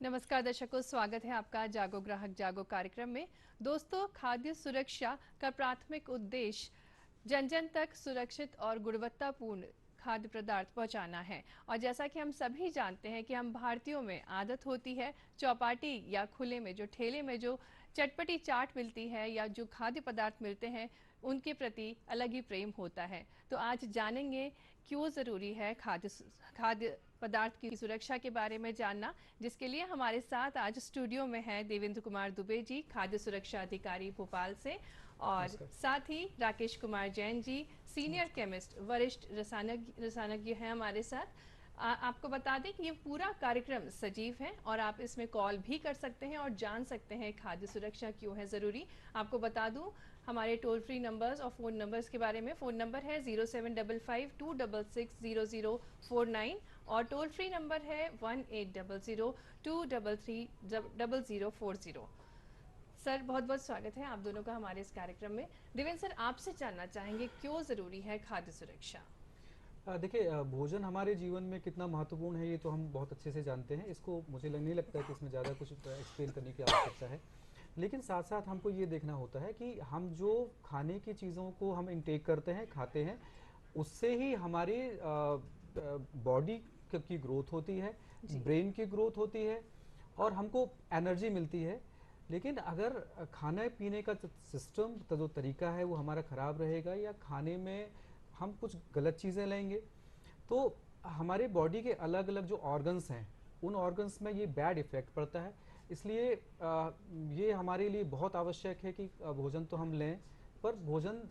नमस्कार दर्शकों, स्वागत है आपका जागो ग्राहक जागो कार्यक्रम में। दोस्तों, खाद्य सुरक्षा का प्राथमिक उद्देश्य जन जन तक सुरक्षित और गुणवत्तापूर्ण खाद्य पदार्थ पहुंचाना है। और जैसा कि हम सभी जानते हैं कि हम भारतीयों में आदत होती है चौपाटी या खुले में जो ठेले में जो चटपटी चाट मिलती है या जो खाद्य पदार्थ मिलते हैं उनके प्रति अलग ही प्रेम होता है। तो आज जानेंगे क्यों ज़रूरी है खाद्य पदार्थ की सुरक्षा के बारे में जानना, जिसके लिए हमारे साथ आज स्टूडियो में है देवेंद्र कुमार दुबे जी, खाद्य सुरक्षा अधिकारी भोपाल से, और नमस्कार। साथ ही राकेश कुमार जैन जी, सीनियर नमस्कार। केमिस्ट वरिष्ठ रसायनज्ञ हैं हमारे साथ। आपको बता दें कि ये पूरा कार्यक्रम सजीव है और आप इसमें कॉल भी कर सकते हैं और जान सकते हैं खाद्य सुरक्षा क्यों है ज़रूरी। आपको बता दूं हमारे टोल फ्री नंबर्स और फ़ोन नंबर्स के बारे में। फ़ोन नंबर है 0755-266-0049 और टोल फ्री नंबर है 1800-233-0040। सर, बहुत बहुत स्वागत है आप दोनों का हमारे इस कार्यक्रम में। देवेंद्र सर, आपसे जानना चाहेंगे क्यों ज़रूरी है खाद्य सुरक्षा। देखिए, भोजन हमारे जीवन में कितना महत्वपूर्ण है ये तो हम बहुत अच्छे से जानते हैं। इसको मुझे नहीं लगता है कि इसमें ज़्यादा कुछ एक्सप्लेन करने की आवश्यकता है। लेकिन साथ साथ हमको ये देखना होता है कि हम जो खाने की चीज़ों को हम इनटेक करते हैं, खाते हैं, उससे ही हमारी बॉडी की ग्रोथ होती है, जी। ब्रेन की ग्रोथ होती है और हमको एनर्जी मिलती है। लेकिन अगर खाने पीने का सिस्टम जो तरीका है वो हमारा ख़राब रहेगा या खाने में हम कुछ गलत चीज़ें लेंगे तो हमारे बॉडी के अलग अलग जो ऑर्गन्स हैं उन ऑर्गन्स में ये बैड इफ़ेक्ट पड़ता है। इसलिए ये हमारे लिए बहुत आवश्यक है कि भोजन तो हम लें, पर भोजन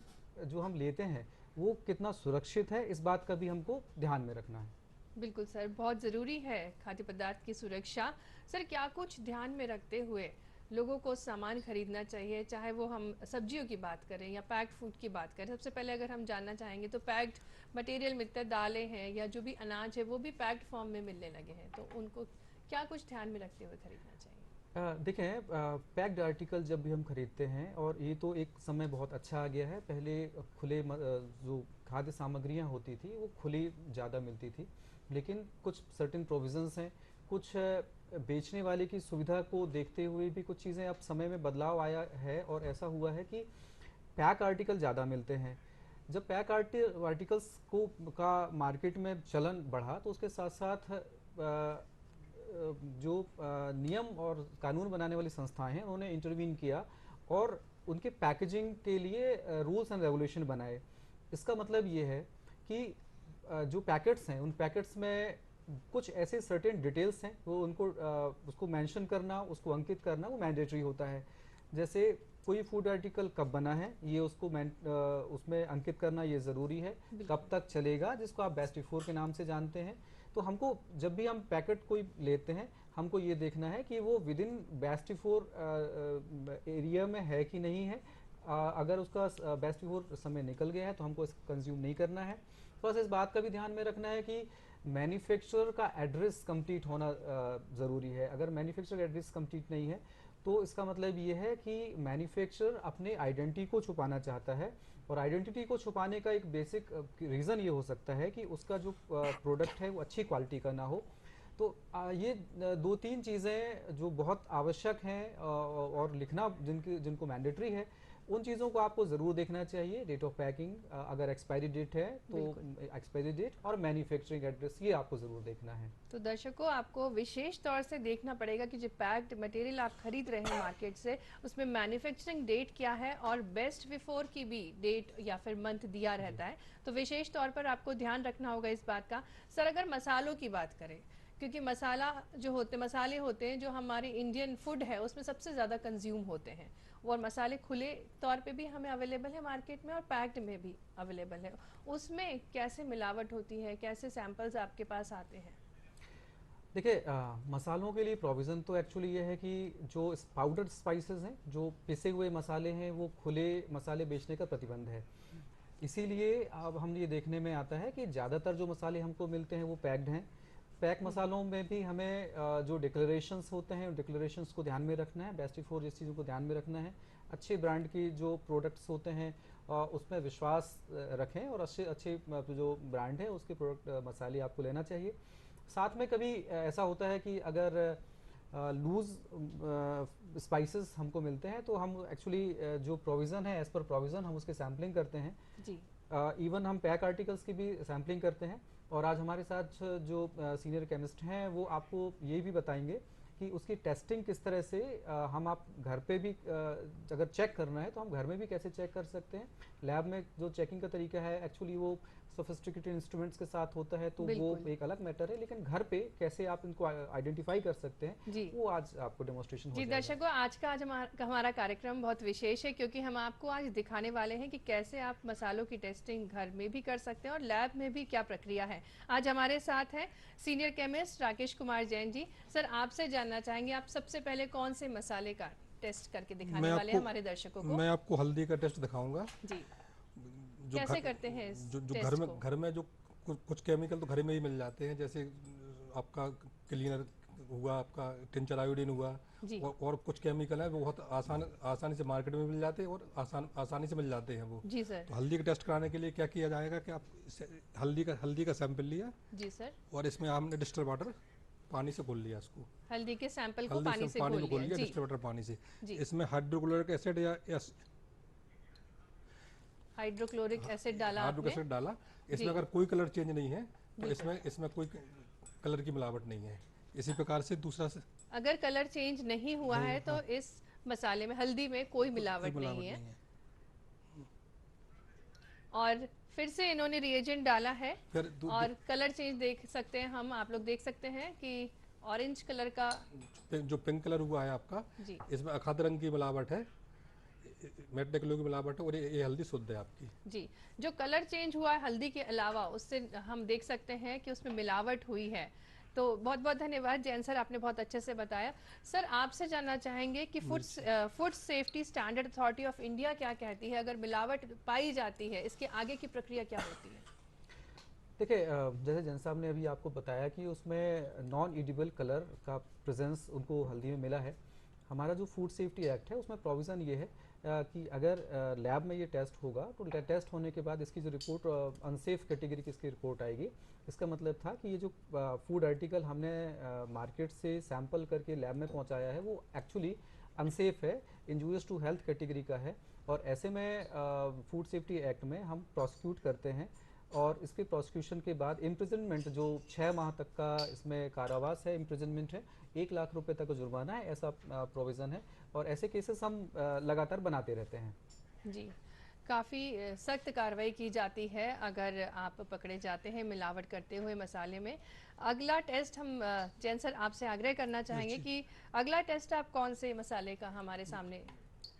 जो हम लेते हैं वो कितना सुरक्षित है इस बात का भी हमको ध्यान में रखना है। बिल्कुल सर, बहुत ज़रूरी है खाद्य पदार्थ की सुरक्षा। सर, क्या कुछ ध्यान में रखते हुए लोगों को सामान खरीदना चाहिए, चाहे वो हम सब्जियों की बात करें या पैक्ड फूड की बात करें? सबसे पहले अगर हम जानना चाहेंगे तो पैक्ड मटेरियल मिलता है, दालें हैं या जो भी अनाज है वो भी पैक्ड फॉर्म में मिलने लगे हैं, तो उनको क्या कुछ ध्यान में रखते हुए खरीदना चाहिए? देखें, पैक्ड आर्टिकल जब भी हम खरीदते हैं, और ये तो एक समय बहुत अच्छा आ गया है। पहले जो खाद्य सामग्रियां होती थी वो खुली ज़्यादा मिलती थी, लेकिन कुछ सर्टेन प्रोविजंस हैं, कुछ बेचने वाले की सुविधा को देखते हुए भी कुछ चीज़ें अब समय में बदलाव आया है और ऐसा हुआ है कि पैक आर्टिकल ज़्यादा मिलते हैं। जब पैक आर्टिकल्स को का मार्केट में चलन बढ़ा तो उसके साथ साथ जो नियम और कानून बनाने वाली संस्थाएं हैं उन्होंने इंटरवीन किया और उनके पैकेजिंग के लिए रूल्स एंड रेगुलेशन बनाए। इसका मतलब ये है कि जो पैकेट्स हैं उन पैकेट्स में कुछ ऐसे सर्टेन डिटेल्स हैं वो उनको उसको मेंशन करना, उसको अंकित करना वो मैंडेटरी होता है। जैसे कोई फूड आर्टिकल कब बना है ये उसको उसमें अंकित करना ये ज़रूरी है, कब तक चलेगा, जिसको आप बेस्ट बिफोर के नाम से जानते हैं। तो हमको जब भी हम पैकेट कोई लेते हैं हमको ये देखना है कि वो with in best before area में है कि नहीं है। अगर उसका बेस्ट बिफोर समय निकल गया है तो हमको इसको कंज्यूम नहीं करना है। बस इस बात का भी ध्यान में रखना है कि मैन्युफैक्चरर का एड्रेस कंप्लीट होना ज़रूरी है। अगर मैन्युफैक्चरर एड्रेस कंप्लीट नहीं है तो इसका मतलब ये है कि मैन्युफैक्चरर अपने आइडेंटिटी को छुपाना चाहता है, और आइडेंटिटी को छुपाने का एक बेसिक रीज़न ये हो सकता है कि उसका जो प्रोडक्ट है वो अच्छी क्वालिटी का ना हो। तो ये दो तीन चीज़ें जो बहुत आवश्यक हैं और लिखना जिनको मैंडेटरी है, उन चीज़ों को आपको ज़रूर देखना चाहिए। डेट ऑफ पैकिंग, अगर एक्सपायरी डेट है तो बिल्कुल। एक्सपायरी डेट, और मैन्युफैक्चरिंग एड्रेस ये आपको ज़रूर देखना है। तो दर्शकों, आपको विशेष तौर से देखना पड़ेगा कि जो पैक्ड मटेरियल आप खरीद रहे हैं मार्केट से, उसमें मैन्युफैक्चरिंग डेट क्या है और बेस्ट बिफोर की भी डेट या फिर मंथ दिया जी। रहता है। तो विशेष तौर पर आपको ध्यान रखना होगा इस बात का। सर, अगर मसालों की बात करें, क्योंकि मसाले होते हैं जो हमारे इंडियन फूड है उसमें सबसे ज़्यादा कंज्यूम होते हैं, और मसाले खुले तौर पे भी हमें अवेलेबल है मार्केट में और पैक्ड में भी अवेलेबल है। उसमें कैसे मिलावट होती है, कैसे सैंपल्स आपके पास आते हैं? देखिए, मसालों के लिए प्रोविज़न तो एक्चुअली ये है कि जो पाउडर्ड स्पाइसेस हैं, जो पिसे हुए मसाले हैं, वो खुले मसाले बेचने का प्रतिबंध है। इसीलिए अब हम ये देखने में आता है कि ज़्यादातर जो मसाले हमको मिलते हैं वो पैक्ड हैं। पैक मसालों में भी हमें जो डिक्लेरेशंस होते हैं उन डिक्लेरेशंस को ध्यान में रखना है, बेस्ट बिफोर इस चीज़ों को ध्यान में रखना है। अच्छे ब्रांड की जो प्रोडक्ट्स होते हैं उसमें विश्वास रखें, और अच्छे अच्छे जो ब्रांड है उसके प्रोडक्ट मसाले आपको लेना चाहिए। साथ में कभी ऐसा होता है कि अगर लूज स्पाइसेस हमको मिलते हैं, तो हम एक्चुअली जो प्रोविज़न है, एज़ पर प्रोविज़न हम उसके सैम्पलिंग करते हैं। जी इवन हम पैक आर्टिकल्स की भी सैम्पलिंग करते हैं। और आज हमारे साथ जो सीनियर केमिस्ट हैं वो आपको ये भी बताएंगे कि उसकी टेस्टिंग किस तरह से हम आप घर पे भी अगर चेक करना है तो हम घर में भी कैसे चेक कर सकते हैं। लैब में जो चेकिंग का तरीका है एक्चुअली वो सोफिस्टिकेटेड इंस्ट्रूमेंट्स के साथ होता है, तो वो बिल्कुल एक अलग मैटर है, लेकिन घर पे कैसे आप इनको आइडेंटिफाई कर सकते हैं जी वो आज आपको डेमोन्स्ट्रेशन हो जी। जाएगा। दर्शकों, आज का हमारा कार्यक्रम बहुत विशेष है, क्योंकि हम आपको आज दिखाने वाले हैं कि कैसे आप मसालों की टेस्टिंग घर में भी कर सकते हैं और लैब में भी क्या प्रक्रिया है। आज हमारे साथ हैं senior chemist Rakesh Kumar Jain ji. Sir, आपसे जानना चाहेंगे, आप सबसे पहले कौन से मसाले का टेस्ट करके दिखाने वाले हैं हमारे दर्शकों को? मैं आपको हल्दी का टेस्ट दिखाऊंगा। जी, जो कैसे करते हैं इस जो टेस्ट को? घर में जो कुछ केमिकल तो घर में ही मिल जाते हैं, जैसे आपका क्लीनर हुआ, आपका टिंचर आयोडीन हुआ, जी और कुछ केमिकल है वो बहुत आसानी से मार्केट में मिल जाते हैं और आसानी से मिल जाते हैं वो। जी सर। तो हल्दी का टेस्ट कराने के लिए क्या किया जाएगा कि आप हल्दी का सैंपल लिया जी सर। और इसमें हमने डिस्टिल वाटर पानी से घोल लिया इसको। हल्दी के सैंपल को हल्दी पानी से पानी में घोल घोल लिया लिया। डिस्टिल वाटर पानी से। जी। इसमें हाइड्रोक्लोरिक एसिड या हाइड्रोक्लोरिक एसिड डाला हाइड्रोक्लोरिक आपने। एसिड डाला। जी। इसमें अगर कोई कलर चेंज नहीं है तो बिल्कुल। इसमें कोई कलर की मिलावट नहीं है। इसी प्रकार से दूसरा से अगर कलर चेंज नहीं हुआ नहीं, है तो हाँ। इस मसाले में, हल्दी में कोई मिलावट नहीं है। और फिर से इन्होंने रिएजेंट डाला है फिर और कलर चेंज देख सकते हैं हम, आप लोग देख सकते हैं कि ऑरेंज कलर का। जो पिंक कलर हुआ है आपका, जी इसमें अखाद्य रंग की मिलावट है, मेटनिकलो की मिलावट है, और ये हल्दी शुद्ध है आपकी। जी। जो कलर चेंज हुआ है हल्दी के अलावा, उससे हम देख सकते हैं कि उसमें मिलावट हुई है। तो बहुत बहुत धन्यवाद जैन सर, आपने बहुत अच्छे से बताया। सर, आपसे जानना चाहेंगे कि food safety standard authority of India क्या कहती है, अगर मिलावट पाई जाती है इसके आगे की प्रक्रिया क्या होती है? देखिए, जैसे जैन साहब ने अभी आपको बताया कि उसमें नॉन एडिबल कलर का प्रेजेंस उनको हल्दी में मिला है। हमारा जो फूड सेफ्टी एक्ट है उसमें प्रोविज़न ये है कि अगर लैब में ये टेस्ट होगा तो टेस्ट होने के बाद इसकी जो रिपोर्ट अनसेफ कैटेगरी की इसकी रिपोर्ट आएगी। इसका मतलब था कि ये जो फूड आर्टिकल हमने मार्केट से सैंपल करके लैब में पहुंचाया है वो एक्चुअली अनसेफ है, इंजूरियस टू हेल्थ कैटेगरी का है। और ऐसे में फूड सेफ्टी एक्ट में हम प्रोसिक्यूट करते हैं और इसके प्रोसिक्यूशन के बाद इम्प्रिजनमेंट जो 6 माह तक का इसमें कारावास है, इम्प्रिजनमेंट है, 1 लाख रुपए तक का जुर्माना है, ऐसा प्रोविज़न है। और ऐसे केसेस हम लगातार बनाते रहते हैं। जी, काफ़ी सख्त कार्रवाई की जाती है अगर आप पकड़े जाते हैं मिलावट करते हुए मसाले में। अगला टेस्ट हम जैन सर आपसे आग्रह करना चाहेंगे कि अगला टेस्ट आप कौन से मसाले का हमारे सामने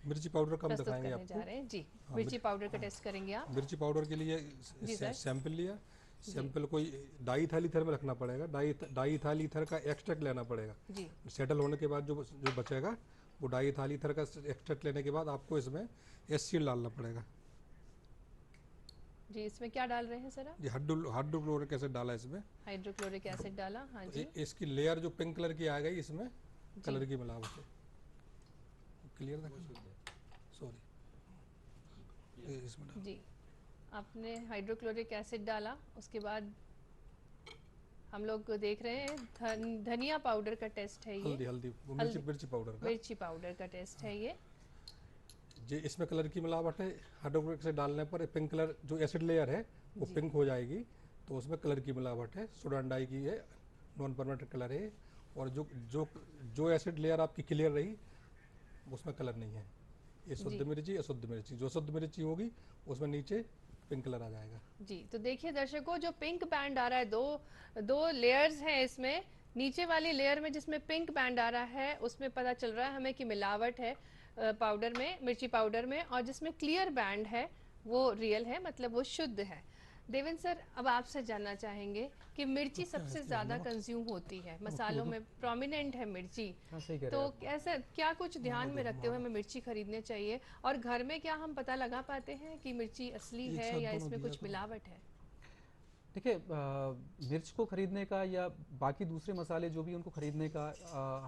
मिर्ची पाउडर का हम प्रस्तुत दिखाएंगे करने जा आपको। रहे हैं? जी, हाँ, मिर्ची पाउडर का टेस्ट करेंगे आप? मिर्ची पाउडर के लिए जी सर। सैंपल लिया, सैंपल को डाईथाइल ईथर में रखना पड़ेगा। डाईथाइल ईथर का एक्सट्रैक्ट लेना पड़ेगा। जी सेटल होने के बाद जो बचेगा वो डाईथाइल ईथर का एक्सट्रैक्ट लेने के बाद आपको इसमें HCl डालना पड़ेगा। जी, इसमें क्या डाल रहे हैं सर आप? ये हाइड्रोक्लोरिक एसिड डाला इसमें। हाइड्रोक्लोरिक एसिड डाला, हाँ जी। इसकी लेयर जो पिंक कलर की आ गई, इसमें कलर की मिलावट है। क्लियर था? सॉरी, इसमें डाल। जी, आपने हाइड्रोक्लोरिक एसिड डाला, उसके बाद हम लोग देख रहे हैं धनिया पाउडर का टेस्ट है ये। हल्दी वो हल्दी। मिर्ची पाउडर का। मिर्ची पाउडर का टेस्ट है ये। इसमें कलर की मिलावट है। हाइड्रोक्लोरिक एसिड डालने पर पिंक कलर जो एसिड लेयर है वो जी। पिंक हो जाएगी, तो उसमें कलर की मिलावट है। सोडान डाई की है, नॉन परमानेंट कलर है। और जो एसिड लेयर आपकी क्लियर रही उसमें कलर नहीं है। ये शुद्ध मिर्ची, अशुद्ध मिर्ची। जो शुद्ध मिर्ची होगी उसमें नीचे पिंक कलर आ जाएगा। जी, तो देखिए दर्शकों, जो पिंक बैंड आ रहा है, दो लेयर्स हैं इसमें। नीचे वाली लेयर में जिसमें पिंक बैंड आ रहा है उसमें पता चल रहा है हमें कि मिलावट है पाउडर में, मिर्ची पाउडर में। और जिसमें क्लियर बैंड है वो रियल है, मतलब वो शुद्ध है। देवेंद्र सर, अब आपसे जानना चाहेंगे कि मिर्ची सबसे ज़्यादा कंज्यूम होती है मसालों में, प्रोमिनेंट है मिर्ची। हाँ, सही कह रहे तो हैं आप। कैसे, क्या कुछ ध्यान में रखते हुए हमें मिर्ची खरीदने चाहिए? और घर में क्या हम पता लगा पाते हैं कि मिर्ची असली एक है साथ या दोनों इसमें दिया कुछ करो। मिलावट है? देखिए, मिर्च को खरीदने का या बाकी दूसरे मसाले जो भी उनको खरीदने का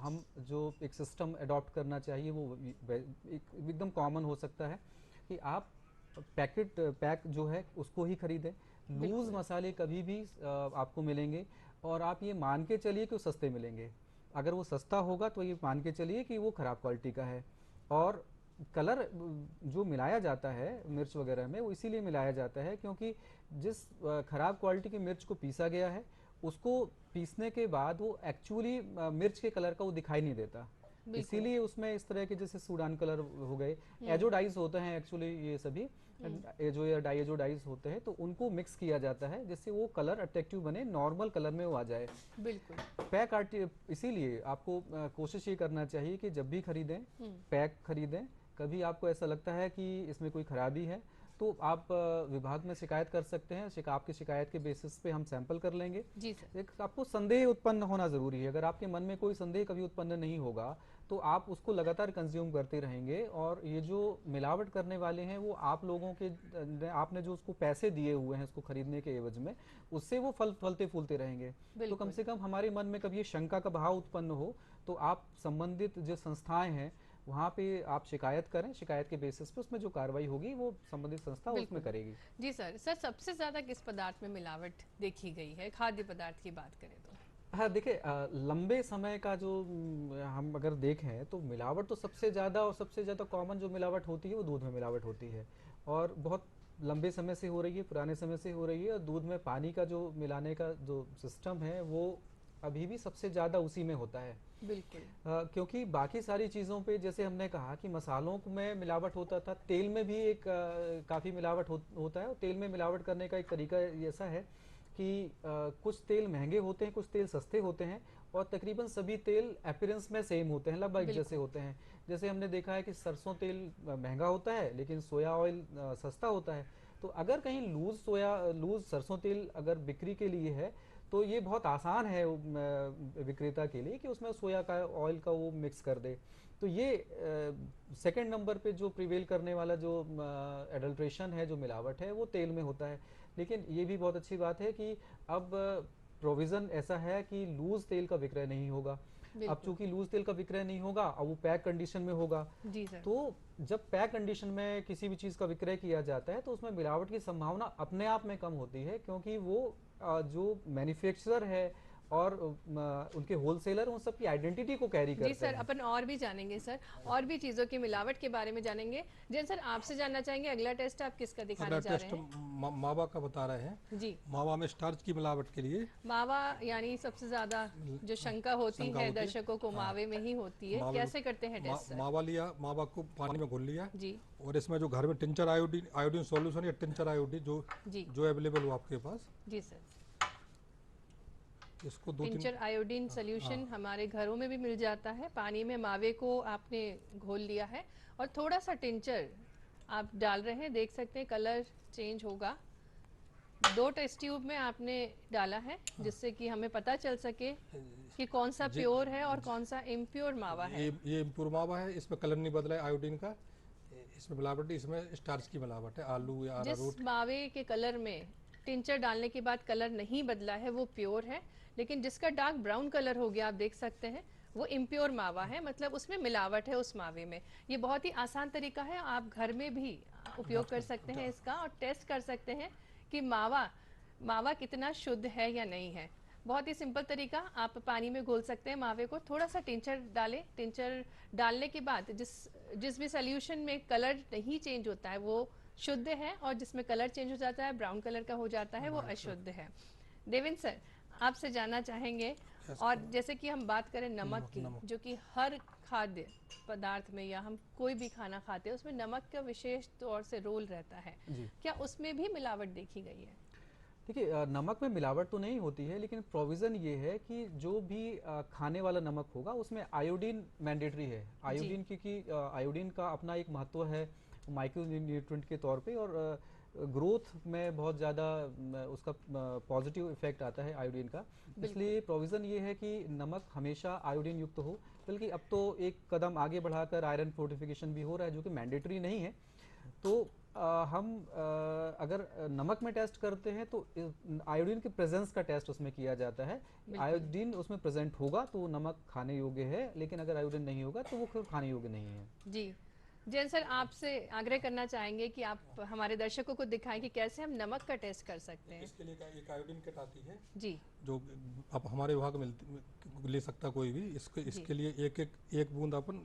हम जो एक सिस्टम अडॉप्ट करना चाहिए वो एकदम कॉमन हो सकता है कि आप पैक जो है उसको ही खरीदें। लूज बिल्कुल। मसाले कभी भी आपको मिलेंगे और आप ये मान के चलिए कि वो सस्ते मिलेंगे। अगर वो सस्ता होगा तो ये मान के चलिए कि वो खराब क्वालिटी का है। और कलर जो मिलाया जाता है मिर्च वगैरह में, वो इसीलिए मिलाया जाता है क्योंकि जिस खराब क्वालिटी की मिर्च को पीसा गया है, उसको पीसने के बाद वो एक्चुअली मिर्च के कलर का वो दिखाई नहीं देता। बिल्कुल। इसीलिए उसमें इस तरह के जैसे सूडान कलर हो गए, एजोडाइज होते हैं एक्चुअली ये सभी, एजो या डाइएजोडाइज होते हैं, तो उनको मिक्स किया जाता है जिससे वो कलर अट्रैक्टिव बने, नॉर्मल कलर में वो आ जाए। बिल्कुल। पैक आर्टि इसीलिए आपको कोशिश ये करना चाहिए कि जब भी खरीदें, पैक खरीदें। कभी आपको ऐसा लगता है कि इसमें कोई खराबी है तो आप विभाग में शिकायत कर सकते हैं। आपकी शिकायत के बेसिस पे हम सैंपल कर लेंगे। जी सर। एक आपको संदेह उत्पन्न होना जरूरी है। अगर आपके मन में कोई संदेह कभी उत्पन्न नहीं होगा तो आप उसको लगातार कंज्यूम करते रहेंगे, और ये जो मिलावट करने वाले हैं वो आप लोगों के, आपने जो उसको पैसे दिए हुए हैं उसको खरीदने के एवज में, उससे वो फलते फूलते रहेंगे। तो कम से कम हमारे मन में कभी ये शंका का भाव उत्पन्न हो तो आप संबंधित जो संस्थाएं हैं वहाँ पे आप शिकायत करें। शिकायत के बेसिस पे उसमें जो कार्रवाई होगी वो संबंधित संस्था उसमें करेगी। जी सर। सर, सबसे ज्यादा किस पदार्थ में मिलावट देखी गई है, खाद्य पदार्थ की बात करें तो? हाँ देखिए, लंबे समय का जो हम अगर देखें तो मिलावट तो सबसे ज़्यादा कॉमन जो मिलावट होती है वो दूध में मिलावट होती है, और बहुत लंबे समय से हो रही है, पुराने समय से हो रही है। और दूध में पानी का जो मिलाने का जो सिस्टम है वो अभी भी सबसे ज़्यादा उसी में होता है। बिल्कुल। क्योंकि बाकी सारी चीज़ों पे जैसे हमने कहा कि मसालों में मिलावट होता था, तेल में भी एक काफ़ी मिलावट होता है। और तेल में मिलावट करने का एक तरीका ऐसा है कि कुछ तेल महंगे होते हैं, कुछ तेल सस्ते होते हैं, और तकरीबन सभी तेल अपीयरेंस में सेम होते हैं, लगभग एक जैसे होते हैं। जैसे हमने देखा है कि सरसों तेल महंगा होता है लेकिन सोया ऑयल सस्ता होता है। तो अगर कहीं लूज सरसों तेल अगर बिक्री के लिए है तो ये बहुत आसान है विक्रेता के लिए कि उसमें सोया का ऑयल का वो मिक्स कर दे। तो ये सेकंड नंबर पे जो प्रिवेल करने वाला जो एडल्ट्रेशन है, जो मिलावट है, वो तेल में होता है। लेकिन ये भी बहुत अच्छी बात है कि अब प्रोविज़न ऐसा है कि लूज तेल का विक्रय नहीं होगा। अब चूंकि लूज तेल का विक्रय नहीं होगा, अब वो पैक कंडीशन में होगा। जी सर। तो जब पैक कंडीशन में किसी भी चीज़ का विक्रय किया जाता है तो उसमें मिलावट की संभावना अपने आप में कम होती है, क्योंकि वो जो मैन्युफैक्चरर है और उनके होलसेलर उन सब की आइडेंटिटी को कैरी करते हैं। जी सर, अपन और भी जानेंगे सर, और भी चीज़ों की मिलावट के बारे में जानेंगे। जैन सर, आपसे जानना चाहेंगे अगला टेस्ट आप किसका दिखाने जा रहे हैं? मावा का बता रहे हैं जी। मावा में स्टार्च की मिलावट के लिए, मावा यानी सबसे ज्यादा जो शंका होती है दर्शकों को मावे में ही होती है। कैसे करते हैं टेस्ट सर? मावा लिया, मावा को पानी में घोल लिया जी। और इसमें जो घर में टिंचर आयोडीन सॉल्यूशन या टिंचर आयोडीन जो अवेलेबल हो आपके पास। जी सर। इसको टिंचर आयोडीन सोल्यूशन हमारे घरों में भी मिल जाता है। पानी में मावे को आपने घोल लिया है और थोड़ा सा टिंचर आप डाल रहे हैं, देख सकते हैं कलर चेंज होगा। 2 टेस्ट ट्यूब में आपने डाला है जिससे कि हमें पता चल सके कि कौन सा प्योर है और कौन सा इम्प्योर मावा है। ये इम्प्योर मावा है, इसमें कलर नहीं बदला है आयोडीन का, इसमें मिलावट, इसमें स्टार्च की मिलावट है। आलू या अरारोट, जिस मावे के कलर में टिंचर डालने के बाद कलर नहीं बदला है वो प्योर है, लेकिन जिसका डार्क ब्राउन कलर हो गया आप देख सकते हैं वो इम्प्योर मावा है, मतलब उसमें मिलावट है उस मावे में। ये बहुत ही आसान तरीका है, आप घर में भी उपयोग कर सकते हैं इसका और टेस्ट कर सकते हैं कि मावा कितना शुद्ध है या नहीं है। बहुत ही सिंपल तरीका, आप पानी में घोल सकते हैं मावे को, थोड़ा सा टिंचर डालें। टिंचर डालने के बाद जिस भी सोल्यूशन में कलर नहीं चेंज होता है वो शुद्ध है, और जिसमें कलर चेंज हो जाता है, ब्राउन कलर का हो जाता है, वो अशुद्ध है। देवेंद्र सर, आपसे जानना चाहेंगे, और जैसे कि हम बात करें नमक की, जो कि हर खाद्य पदार्थ में या हम कोई भी खाना खाते हैं उसमें नमक का विशेष तौर से रोल रहता है, क्या उसमें भी मिलावट देखी गई है? देखिए, नमक में मिलावट तो नहीं होती है, लेकिन प्रोविज़न ये है कि जो भी खाने वाला नमक होगा उसमें आयोडीन मैंडेटरी है। आयोडीन, क्योंकि आयोडीन का अपना एक महत्व है माइक्रो न्यूट्रिएंट के तौर पे, और ग्रोथ में बहुत ज़्यादा उसका पॉजिटिव इफेक्ट आता है आयोडीन का। इसलिए प्रोविज़न ये है कि नमक हमेशा आयोडीन युक्त हो। बल्कि अब तो एक कदम आगे बढ़ाकर आयरन फोर्टिफिकेशन भी हो रहा है, जो कि मैंडेटरी नहीं है। तो हम अगर नमक में टेस्ट करते हैं तो आयोडीन के प्रेजेंस का टेस्ट उसमें किया जाता है। आयोडीन उसमें प्रेजेंट होगा तो नमक खाने योग्य है, लेकिन अगर आयोडीन नहीं होगा तो वो खाने योग्य नहीं है। जी जैन सर, आपसे आग्रह करना चाहेंगे कि आप हमारे दर्शकों को दिखाएं कि कैसे हम नमक का टेस्ट कर सकते हैं। इसके लिए एक आयोडीन किट आती है जी जो अब हमारे विभाग में ले सकता कोई भी। जी। इसके लिए एक बूंद अपन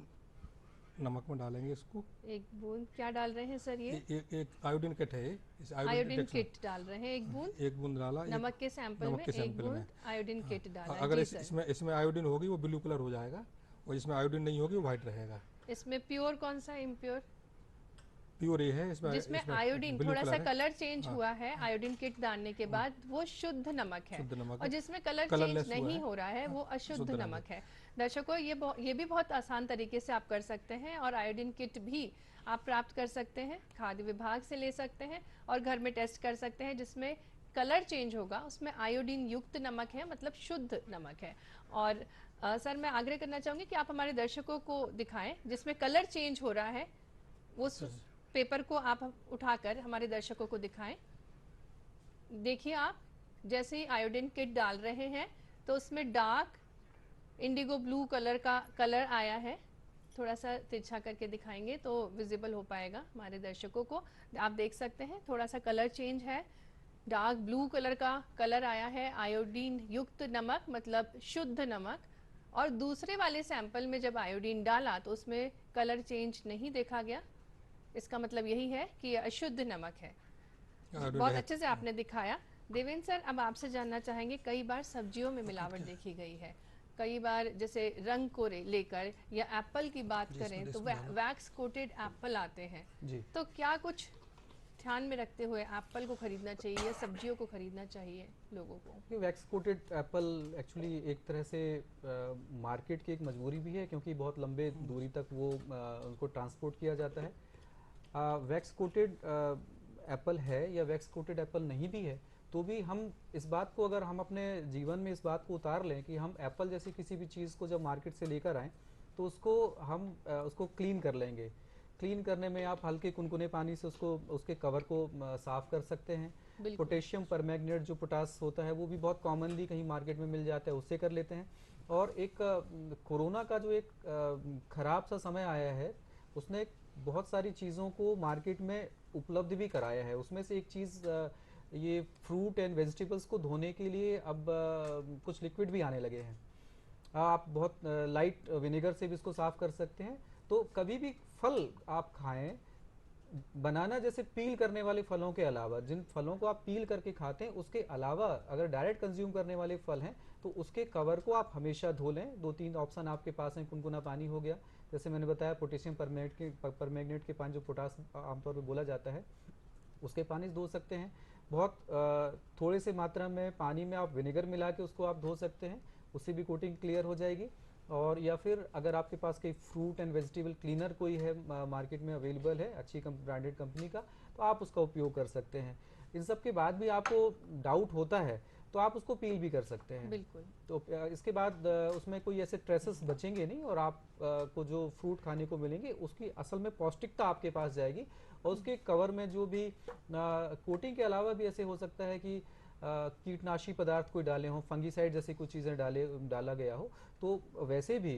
नमक में डालेंगे इसको। एक बूंद क्या डाल रहे हैं सर? ये एक आयोडीन किट है ये, इस आयोडीन आयोडीन डिटेक्शन। किट डाल रहे हैं, एक बूंद एक बूंद डाला, नमक के सैंपल नमक में के एक सैंपल में। बूंद आयोडीन हाँ, किट डाला। अगर जी सर। इसमें आयोडीन होगी वो ब्लू कलर हो जाएगा, और इसमें आयोडीन नहीं होगी वो व्हाइट रहेगा। इसमें प्योर कौन सा, इम्प्योर? प्योर ये है, इसमें जिसमें इसमें आयोडीन ब्लू थोड़ा सा कलर है। कलर चेंज हाँ, हुआ है आयोडीन किट डालने के बाद, वो शुद्ध नमक है। शुद्ध नमक और है। जिसमें कलर कलरलेस चेंज हुआ नहीं है, हो रहा है वो हाँ, अशुद्ध शुद्ध नमक है। दर्शकों, ये भी बहुत आसान तरीके से आप कर सकते हैं, और आयोडीन किट भी आप प्राप्त कर सकते हैं, खाद्य विभाग से ले सकते हैं और घर में टेस्ट कर सकते हैं। जिसमें कलर चेंज होगा उसमें आयोडीन युक्त नमक है, मतलब शुद्ध नमक है। और सर, मैं आग्रह करना चाहूंगी कि आप हमारे दर्शकों को दिखाएं जिसमें कलर चेंज हो रहा है, उस पेपर को आप उठाकर हमारे दर्शकों को दिखाएं। देखिए आप, जैसे ही आयोडीन किट डाल रहे हैं तो उसमें डार्क इंडिगो ब्लू कलर का कलर आया है। थोड़ा सा तिरछा करके दिखाएंगे तो विजिबल हो पाएगा हमारे दर्शकों को। आप देख सकते हैं थोड़ा सा कलर चेंज है, डार्क ब्लू कलर का कलर आया है। आयोडीन युक्त नमक मतलब शुद्ध नमक। और दूसरे वाले सैंपल में जब आयोडीन डाला तो उसमें कलर चेंज नहीं देखा गया। इसका मतलब यही है कि यह अशुद्ध नमक है। बहुत अच्छे से आपने दिखाया। देवेंद्र सर, अब आपसे जानना चाहेंगे, कई बार सब्जियों में मिलावट देखी गई है। कई बार जैसे रंग को लेकर, या एप्पल की बात करें तो वैक्स कोटेड एप्पल आते हैं। जी। तो क्या कुछ ध्यान में रखते हुए एप्पल को खरीदना चाहिए या सब्जियों को खरीदना चाहिए लोगों को? ये वैक्स कोटेड एप्पल एक्चुअली एक तरह से मार्केट की एक मजबूरी भी है, क्योंकि बहुत लंबे दूरी तक वो उनको ट्रांसपोर्ट किया जाता है। वैक्स कोटेड एप्पल है या वैक्स कोटेड एप्पल नहीं भी है, तो भी हम इस बात को, अगर हम अपने जीवन में इस बात को उतार लें कि हम एप्पल जैसी किसी भी चीज़ को जब मार्केट से लेकर आएँ तो उसको हम उसको क्लीन कर लेंगे। क्लीन करने में आप हल्के कुनकुने पानी से उसके कवर को साफ़ कर सकते हैं। पोटेशियम परमैंगनेट जो पोटास होता है वो भी बहुत कॉमनली कहीं मार्केट में मिल जाता है, उससे कर लेते हैं। और एक कोरोना का जो एक ख़राब सा समय आया है, उसने बहुत सारी चीज़ों को मार्केट में उपलब्ध भी कराया है। उसमें से एक चीज़ ये फ्रूट एंड वेजिटेबल्स को धोने के लिए अब कुछ लिक्विड भी आने लगे हैं। आप बहुत लाइट विनेगर से भी इसको साफ़ कर सकते हैं। तो कभी भी फल आप खाएं, बनाना जैसे पील करने वाले फलों के अलावा, जिन फलों को आप पील करके खाते हैं उसके अलावा अगर डायरेक्ट कंज्यूम करने वाले फल हैं तो उसके कवर को आप हमेशा धो लें। 2-3 ऑप्शन आपके पास हैं। कुनकुना पानी हो गया, जैसे मैंने बताया पोटेशियम परमैंगनेट के पानी जो पोटास आमतौर पर बोला जाता है, उसके पानी से धो सकते हैं। बहुत थोड़े से मात्रा में पानी में आप विनेगर मिला के उसको आप धो सकते हैं, उससे भी कोटिंग क्लियर हो जाएगी। और या फिर अगर आपके पास कोई फ्रूट एंड वेजिटेबल क्लीनर कोई है मार्केट में अवेलेबल है अच्छी ब्रांडेड कंपनी का, तो आप उसका उपयोग कर सकते हैं। इन सब के बाद भी आपको डाउट होता है तो आप उसको पील भी कर सकते हैं। बिल्कुल। तो इसके बाद उसमें कोई ऐसे ट्रेसेस बचेंगे नहीं, और आप को जो फ्रूट खाने को मिलेंगे उसकी असल में पौष्टिकता आपके पास जाएगी। और उसके कवर में जो भी कोटिंग के अलावा भी ऐसे हो सकता है कि कीटनाशी पदार्थ कोई डाले हों, फंगीसाइड जैसी कुछ चीज़ें डाला गया हो, तो वैसे भी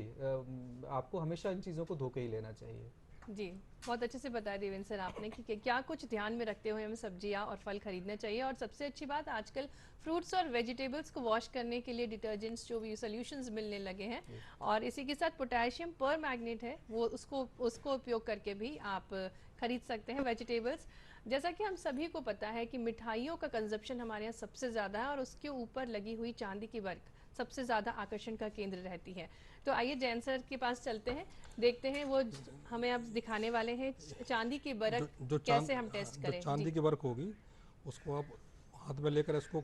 आपको हमेशा इन चीज़ों को धो के ही लेना चाहिए। जी, बहुत अच्छे से बताया देवेंद्र सर आपने कि क्या कुछ ध्यान में रखते हुए हमें सब्जियां और फल खरीदना चाहिए। और सबसे अच्छी बात, आजकल फ्रूट्स और वेजिटेबल्स को वॉश करने के लिए डिटर्जेंट्स जो भी सॉल्यूशंस मिलने लगे हैं, और इसी के साथ पोटेशियम परमैंगनेट है वो उसको उपयोग करके भी आप खरीद सकते हैं वेजिटेबल्स। जैसा कि हम सभी को पता है कि मिठाइयों का कंजप्शन हमारे यहाँ सबसे ज़्यादा है, और उसके ऊपर लगी हुई चांदी की वर्क सबसे ज़्यादा आकर्षण का केंद्र रहती है। तो आइए जैन सर के पास चलते हैं, देखते हैं वो हमें अब दिखाने वाले हैं चांदी की बर्क कैसे हम टेस्ट करें। जो चांदी की वर्क होगी उसको आप हाथ में लेकर इसको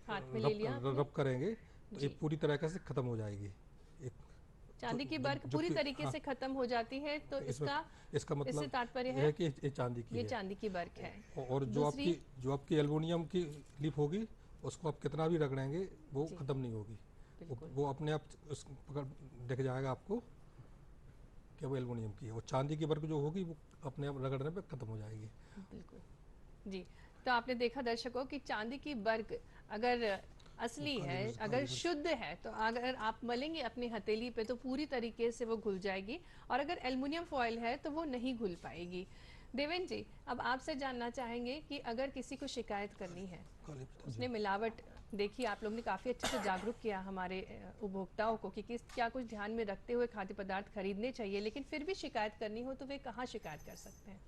हाथ में ले लिया रब करेंगे तो ये पूरी तरीके से खत्म हो जाएगी। चांदी की बर्क पूरी तरीके से खत्म हो जाती है, तो इसका मतलब इससे तात्पर्य है कि ये चांदी की है। चांदी की बर्क है। और जो आपकी एल्युमिनियम की लिप होगी उसको आप कितना भी रगड़ेंगे वो खत्म नहीं होगी। वो अपने आप दिख जाएगा आपको कि वो एल्युमिनियम की है। वो चांदी की बर्क जो होगी वो अपने आप रगड़ने पे खत्म हो जाएगी। बिल्कुल जी। तो आपने देखा दर्शकों कि चांदी की बर्क अगर असली काली है, मिर्च, अगर काली मिर्च। शुद्ध है तो अगर आप मलेंगे अपनी हथेली पे तो पूरी तरीके से वो घुल जाएगी, और अगर एल्युमिनियम फॉयल है तो वो नहीं घुल पाएगी। देवेंद्र जी, अब आपसे जानना चाहेंगे कि अगर किसी को शिकायत करनी है, काली मिर्च उसने जी। मिलावट देखी, आप लोग ने काफ़ी अच्छे से जागरूक किया हमारे उपभोक्ताओं को कि किस क्या कुछ ध्यान में रखते हुए खाद्य पदार्थ खरीदने चाहिए, लेकिन फिर भी शिकायत करनी हो तो वे कहाँ शिकायत कर सकते हैं?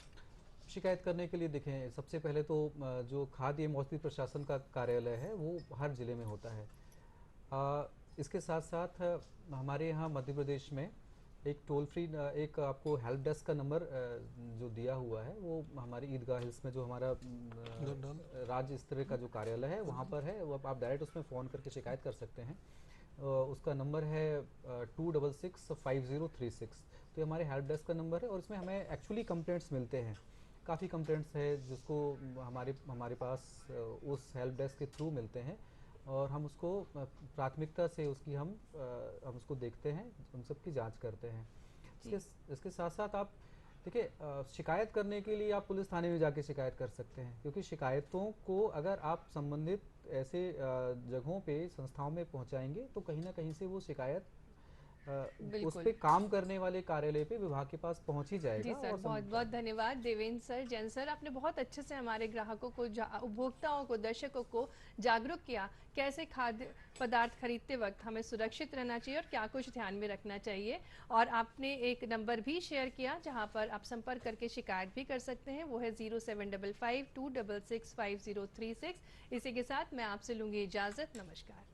शिकायत करने के लिए देखें, सबसे पहले तो जो खाद्य एवं औषधि प्रशासन का कार्यालय है वो हर ज़िले में होता है। इसके साथ साथ हमारे यहाँ मध्य प्रदेश में एक टोल फ्री एक आपको हेल्प डेस्क का नंबर जो दिया हुआ है वो हमारी ईदगाह हिल्स में जो हमारा डाल राज्य स्तर का जो कार्यालय है वहाँ पर है, वो आप डायरेक्ट उसमें फ़ोन करके शिकायत कर सकते हैं। उसका नंबर है 2665036। तो ये हमारे हेल्प डेस्क का नंबर है और इसमें हमें एक्चुअली कंप्लेंट्स मिलते हैं, काफ़ी कंप्लेंट्स है जिसको हमारे हमारे पास उस हेल्प डेस्क के थ्रू मिलते हैं और हम उसको प्राथमिकता से हम उसको देखते हैं, उन सब की जांच करते हैं। इसके साथ साथ आप देखिए, शिकायत करने के लिए आप पुलिस थाने में जाके शिकायत कर सकते हैं, क्योंकि शिकायतों को अगर आप संबंधित ऐसे जगहों पे संस्थाओं में पहुंचाएंगे तो कहीं ना कहीं से वो शिकायत उस बिल्कुल। पे काम करने वाले कार्यालय पे, विभाग के पास पहुंच ही जी जाएगा सर, और बहुत बहुत धन्यवाद देवेंद्र सर, जैन सर, आपने बहुत अच्छे से हमारे ग्राहकों को, उपभोक्ताओं को, दर्शकों को जागरूक किया कैसे खाद्य पदार्थ खरीदते वक्त हमें सुरक्षित रहना चाहिए और क्या कुछ ध्यान में रखना चाहिए। और आपने एक नंबर भी शेयर किया जहां पर आप संपर्क करके शिकायत भी कर सकते हैं, वो है 0755266506। इसी के साथ मैं आपसे लूंगी इजाज़त। नमस्कार।